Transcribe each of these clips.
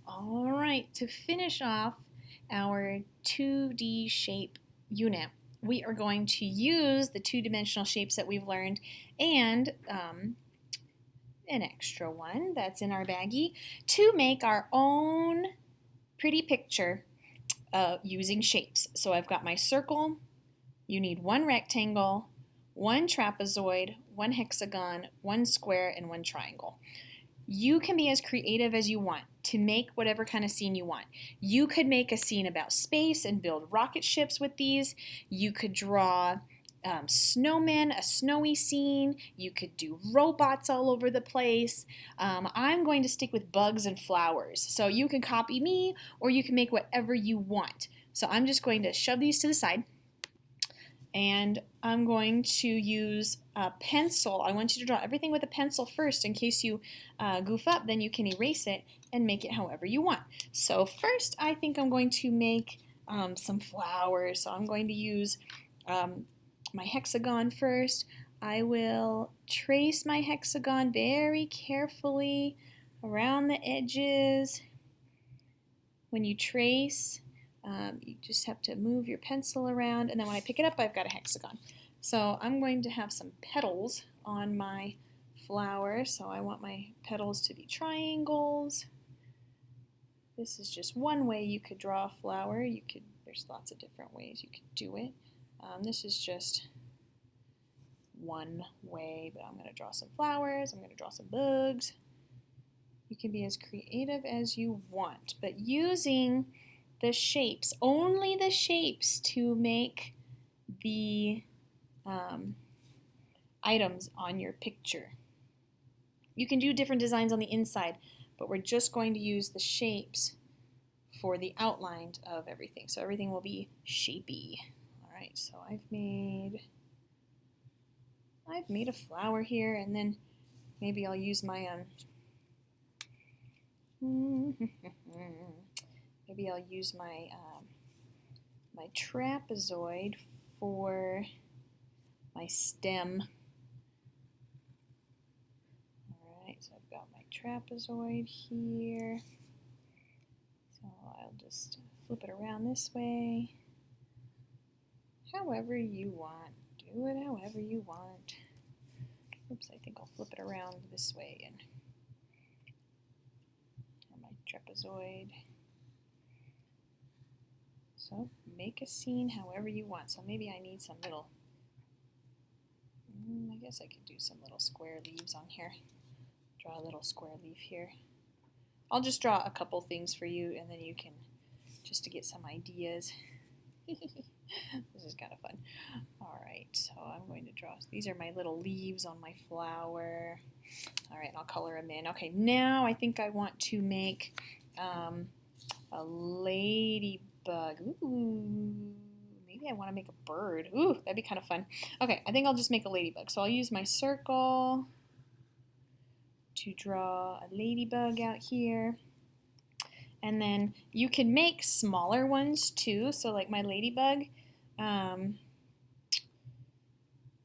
All right, to finish off our 2D shape unit, we are going to use the two-dimensional shapes that we've learned and an extra one that's in our baggie to make our own pretty picture using shapes. So I've got my circle. You need one rectangle, one trapezoid, one hexagon, one square, and one triangle. You can be as creative as you want to make whatever kind of scene you want. You could make a scene about space and build rocket ships with these. You could draw snowmen, a snowy scene. You could do robots all over the place. I'm going to stick with bugs and flowers. So you can copy me or you can make whatever you want. So I'm just going to shove these to the side. And I'm going to use a pencil. I want you to draw everything with a pencil first in case you goof up, then you can erase it and make it however you want. So first I think I'm going to make some flowers. So I'm going to use my hexagon first. I will trace my hexagon very carefully around the edges. When you trace, you just have to move your pencil around, and then when I pick it up, I've got a hexagon. So I'm going to have some petals on my flower, so I want my petals to be triangles. This is just one way you could draw a flower. There's lots of different ways you could do it. This is just one way, but I'm going to draw some flowers. I'm going to draw some bugs. You can be as creative as you want, but using the shapes, only the shapes to make the items on your picture. You can do different designs on the inside, but we're just going to use the shapes for the outline of everything. So everything will be shapy. All right, so I've made a flower here, and then maybe I'll use my maybe I'll use my my trapezoid for my stem. Alright, so I've got my trapezoid here. So I'll just flip it around this way. However you want. Do it however you want. Oops, I think I'll flip it around this way and my trapezoid. So make a scene however you want. So maybe I need some little, I guess I could do some little square leaves on here. Draw a little square leaf here. I'll just draw a couple things for you and then you can, just to get some ideas. This is kind of fun. Alright, so I'm going to draw, these are my little leaves on my flower. Alright, I'll color them in. Okay, now I think I want to make a ladybug. Ooh, maybe I want to make a bird. Ooh, that'd be kind of fun. Okay, I think I'll just make a ladybug. So I'll use my circle to draw a ladybug out here. And then you can make smaller ones too. So like my ladybug, I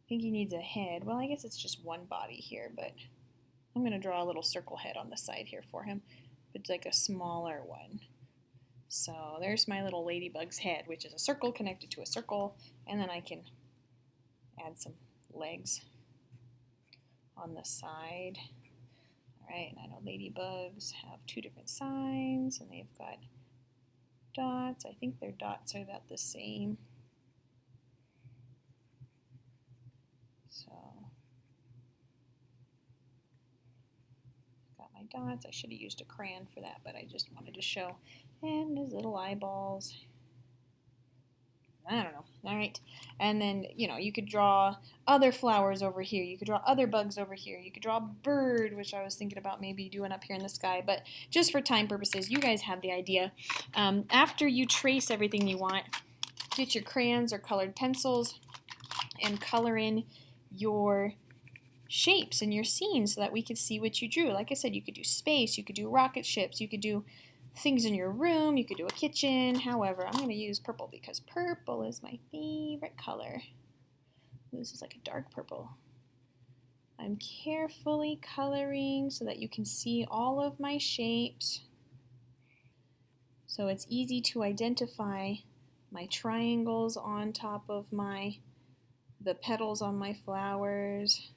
think he needs a head. Well, I guess it's just one body here, but I'm going to draw a little circle head on the side here for him. But like a smaller one. So there's my little ladybug's head, which is a circle connected to a circle. And then I can add some legs on the side. Alright, and I know ladybugs have two different signs, and they've got dots. I think their dots are about the same. So, got my dots. I should have used a crayon for that, but I just wanted to show. And his little eyeballs. I don't know. All right. And then, you could draw other flowers over here. You could draw other bugs over here. You could draw a bird, which I was thinking about maybe doing up here in the sky. But just for time purposes, you guys have the idea. After you trace everything you want, get your crayons or colored pencils and color in your shapes and your scenes so that we could see what you drew. Like I said, you could do space. You could do rocket ships. You could do things in your room, you could do a kitchen. However, I'm going to use purple because purple is my favorite color. This is like a dark purple. I'm carefully coloring so that you can see all of my shapes. So it's easy to identify my triangles on top of the petals on my flowers.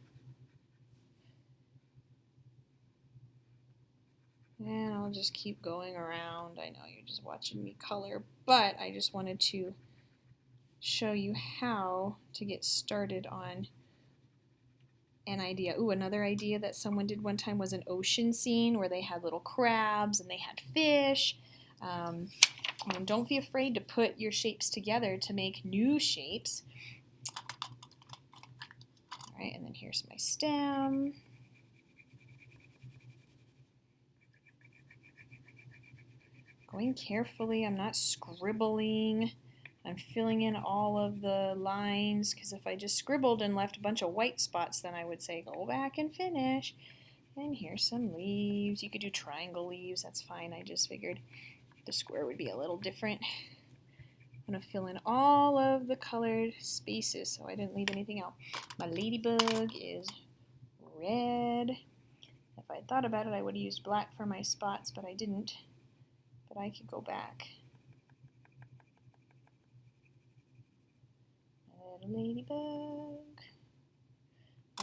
And I'll just keep going around. I know you're just watching me color, but I just wanted to show you how to get started on an idea. Ooh, another idea that someone did one time was an ocean scene where they had little crabs and they had fish. And don't be afraid to put your shapes together to make new shapes. All right, and then here's my stem. Going carefully, I'm not scribbling. I'm filling in all of the lines, because if I just scribbled and left a bunch of white spots, then I would say go back and finish. And here's some leaves. You could do triangle leaves, that's fine. I just figured the square would be a little different. I'm going to fill in all of the colored spaces so I didn't leave anything out. My ladybug is red. If I had thought about it, I would have used black for my spots, but I didn't. But I could go back. A little ladybug.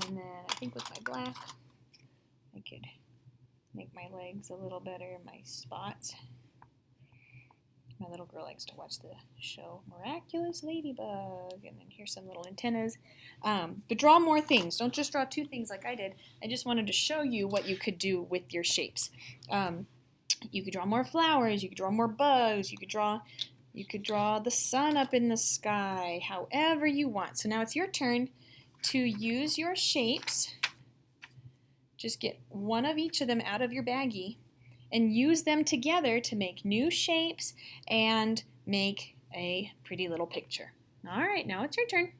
And then I think with my black, I could make my legs a little better, my spots. My little girl likes to watch the show Miraculous Ladybug. And then here's some little antennas. But draw more things. Don't just draw two things like I did. I just wanted to show you what you could do with your shapes. You could draw more flowers. You could draw more bugs. You could draw the sun up in the sky. However you want. So now it's your turn to use your shapes. Just get one of each of them out of your baggie and use them together to make new shapes and make a pretty little picture. All right, now it's your turn.